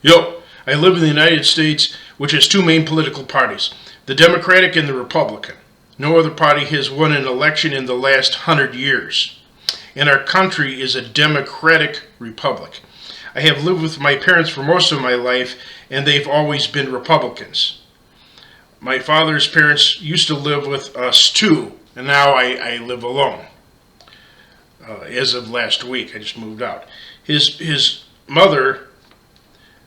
Yo, I live in the United States, which has two main political parties, the Democratic and the Republican. No other party has won an election in the last 100 years. And our country is a democratic republic. I have lived with my parents for most of my life, and they've always been Republicans. My father's parents used to live with us too, and now I live alone. As of last week, I just moved out. His mother,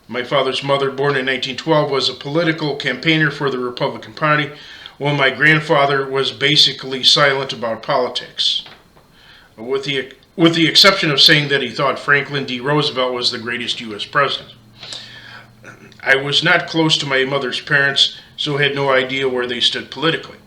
my father's mother, born in 1912, was a political campaigner for the Republican Party, while my grandfather was basically silent about politics, with the exception of saying that he thought Franklin D. Roosevelt was the greatest U.S. president. I was not close to my mother's parents, so had no idea where they stood politically.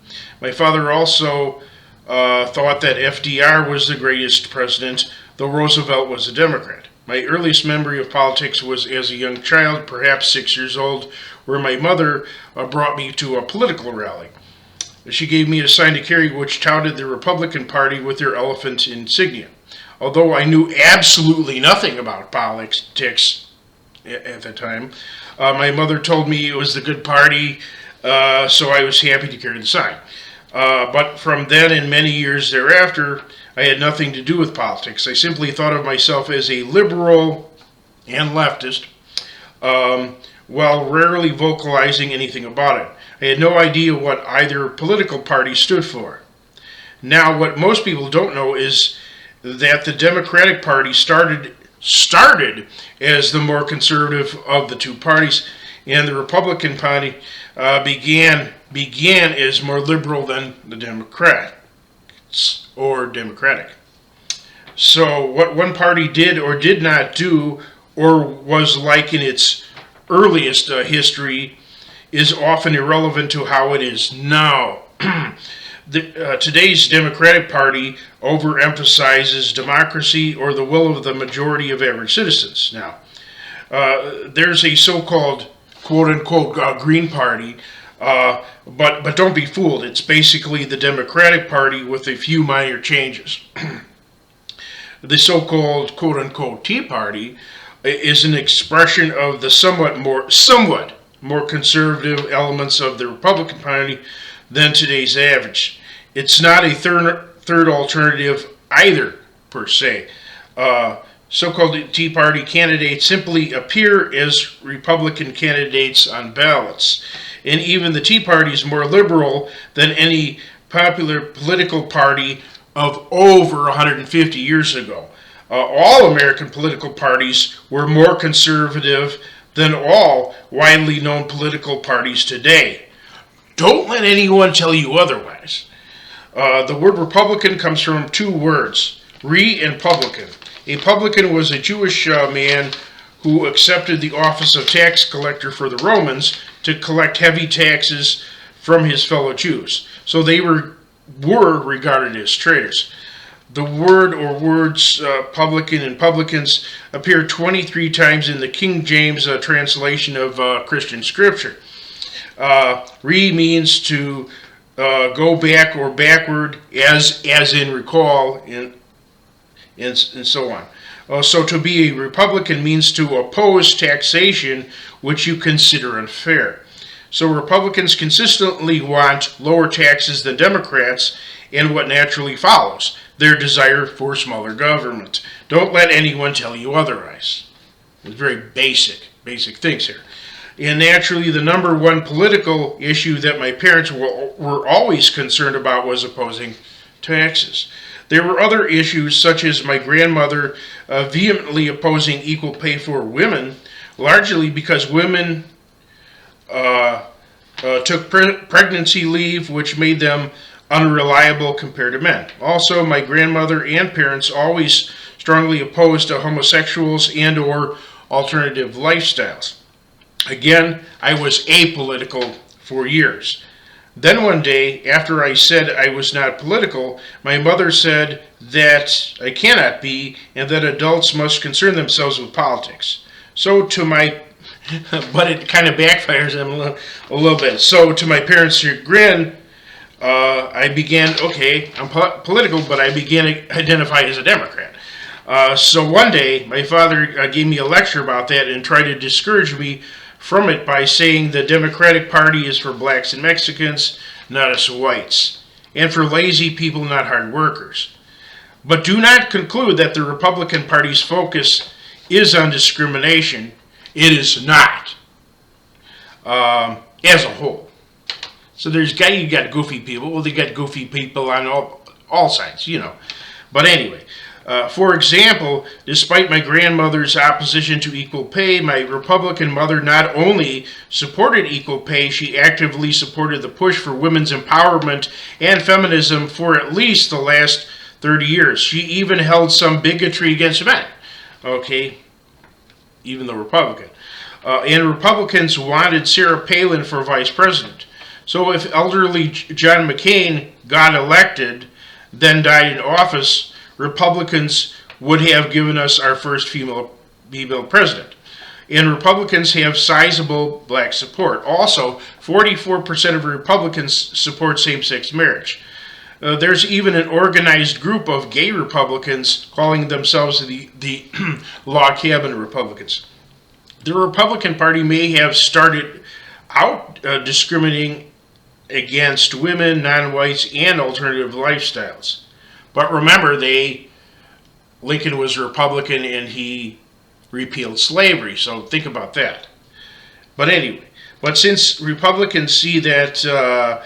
My father also thought that FDR was the greatest president, though Roosevelt was a Democrat. My earliest memory of politics was as a young child, perhaps 6 years old, where my mother brought me to a political rally. She gave me a sign to carry which touted the Republican Party with their elephant insignia. Although I knew absolutely nothing about politics at the time, my mother told me it was the good party, so I was happy to carry the sign. But from then and many years thereafter, I had nothing to do with politics. I simply thought of myself as a liberal and leftist, while rarely vocalizing anything about it. I had no idea what either political party stood for. Now, what most people don't know is that the Democratic Party started as the more conservative of the two parties, and the Republican Party began as more liberal than the Democrats or Democratic. So what one party did or did not do or was like in its earliest history is often irrelevant to how it is now. Today's Democratic Party overemphasizes democracy or the will of the majority of average citizens. Now, there's a so-called quote-unquote Green Party, but don't be fooled. It's basically the Democratic Party with a few minor changes. The so-called quote-unquote Tea Party is an expression of the somewhat more conservative elements of the Republican Party than today's average. It's not a third alternative either, per se. So-called Tea Party candidates simply appear as Republican candidates on ballots. And even the Tea Party is more liberal than any popular political party of over 150 years ago. All American political parties were more conservative than all widely known political parties today. Don't let anyone tell you otherwise. The word Republican comes from two words, re and publican. A publican was a Jewish man who accepted the office of tax collector for the Romans to collect heavy taxes from his fellow Jews. So they were regarded as traitors. The word or words publican and publicans appear 23 times in the King James translation of Christian scripture. Re means to go back or backward, as in recall, and so on. So to be a Republican means to oppose taxation which you consider unfair. So Republicans consistently want lower taxes than Democrats, and what naturally follows, their desire for smaller government. Don't let anyone tell you otherwise. It's very basic things here. And naturally, the number one political issue that my parents were always concerned about was opposing taxes. There were other issues, such as my grandmother vehemently opposing equal pay for women, largely because women took pregnancy leave, which made them unreliable compared to men. Also, my grandmother and parents always strongly opposed to homosexuals and or alternative lifestyles. Again, I was apolitical for years. Then one day, after I said I was not political, my mother said that I cannot be and that adults must concern themselves with politics. So to my, but it kind of backfires them a little bit. So to my parents' chagrin, I began, okay, I'm political, but I began to identify as a Democrat. So one day, my father gave me a lecture about that and tried to discourage me from it by saying the Democratic Party is for blacks and Mexicans, not us whites, and for lazy people, not hard workers. But do not conclude that the Republican Party's focus is on discrimination. It is not, as a whole. So you got goofy people. Well, they got goofy people on all sides, you know. But anyway, for example, despite my grandmother's opposition to equal pay, my Republican mother not only supported equal pay, she actively supported the push for women's empowerment and feminism for at least the last 30 years. She even held some bigotry against men. Okay, even the Republican. And Republicans wanted Sarah Palin for vice president. So if elderly John McCain got elected, then died in office, Republicans would have given us our first female president. And Republicans have sizable black support. Also, 44% of Republicans support same-sex marriage. There's even an organized group of gay Republicans calling themselves the Log Cabin Republicans. The Republican Party may have started out discriminating against women, non-whites, and alternative lifestyles. But remember, Lincoln was a Republican and he repealed slavery, so think about that. But anyway, since Republicans see that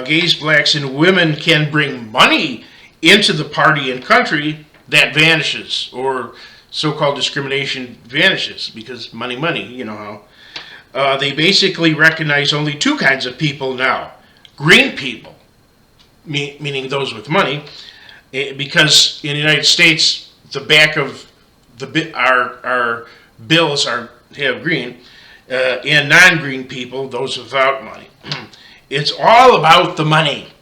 gays, blacks, and women can bring money into the party and country, that vanishes, or so-called discrimination vanishes, because money, you know how. They basically recognize only two kinds of people now. Green people, meaning those with money, because in the United States, the back of our bills have green, and non-green people, those without money. It's all about the money.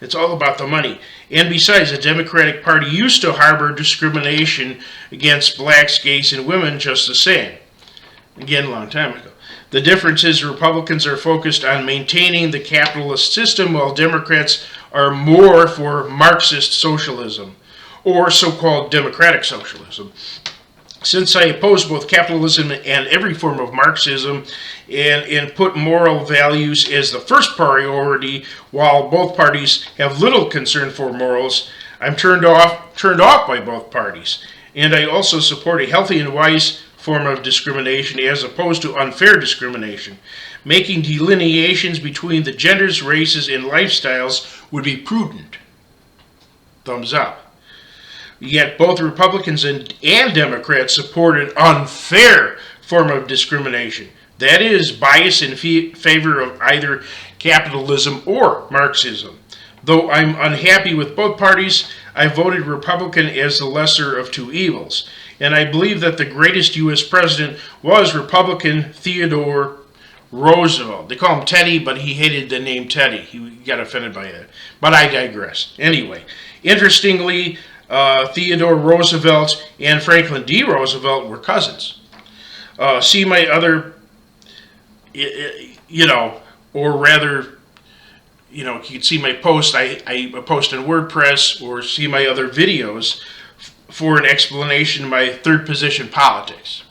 It's all about the money. And besides, the Democratic Party used to harbor discrimination against blacks, gays, and women just the same. Again, a long time ago. The difference is Republicans are focused on maintaining the capitalist system, while Democrats are more for Marxist socialism, or so-called democratic socialism. Since I oppose both capitalism and every form of Marxism and put moral values as the first priority, while both parties have little concern for morals, I'm turned off by both parties. And I also support a healthy and wise form of discrimination as opposed to unfair discrimination. Making delineations between the genders, races, and lifestyles would be prudent. Thumbs up. Yet both Republicans and Democrats support an unfair form of discrimination. That is, bias in favor of either capitalism or Marxism. Though I'm unhappy with both parties, I voted Republican as the lesser of two evils. And I believe that the greatest U.S. president was Republican Theodore Roosevelt. They call him Teddy, but he hated the name Teddy. He got offended by that. But I digress. Anyway, interestingly, Theodore Roosevelt and Franklin D. Roosevelt were cousins. See my other, or rather, you can see my post. I post on WordPress, or see my other videos for an explanation of my third position politics.